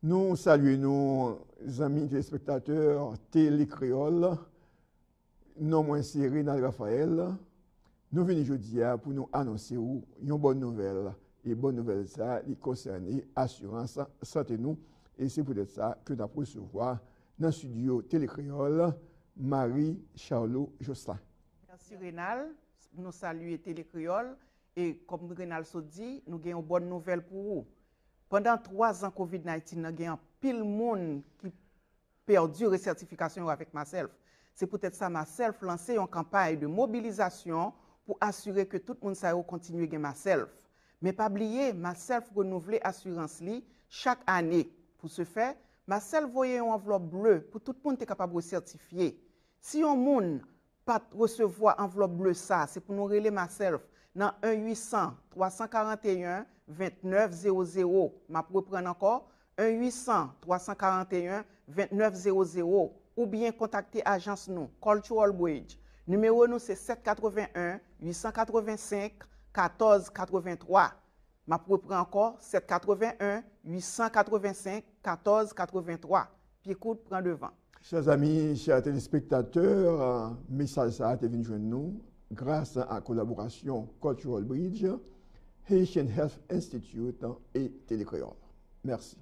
Nous saluons nos amis téléspectateurs Télécréole. Non moins c'est Rénal Raphaël. Nous venons aujourd'hui pour nous annoncer une bonne nouvelle. Et bonne nouvelle, ça, il concerne l'assurance santé nous. Et c'est peut-être ça que nous allons recevoir dans le studio Télécréole, Marie-Charlot Josselin. Merci Rénal. Nous saluons Télécréole. Et comme Rénal se dit, nous avons une bonne nouvelle pour vous. Pendant 3 ans, COVID-19, nous avons pile monde qui perdu recertification avec Myself. C'est peut-être ça, Myself lancé une campagne de mobilisation pour assurer que tout le monde ça continue à gagner Myself. Mais pas oublier, Myself renouveler assurance li chaque année. Pour ce faire, Myself voyait une enveloppe bleue pour tout le monde est capable de certifier. Si un monde pas recevoir enveloppe bleue ça, c'est pour nous relayer Myself dans 1-800-341-2900. Je reprends encore 1-800-341-2900 ou bien contacter agence nous, Cultural Bridge. Numéro nous c'est 781-885-1483. Je reprends encore 781-885-1483. Puis écoute, prends devant. Chers amis, chers téléspectateurs, message ça a été venu joindre nous grâce à la collaboration Cultural Bridge, Haitian Health Institute et Télécréole. Merci.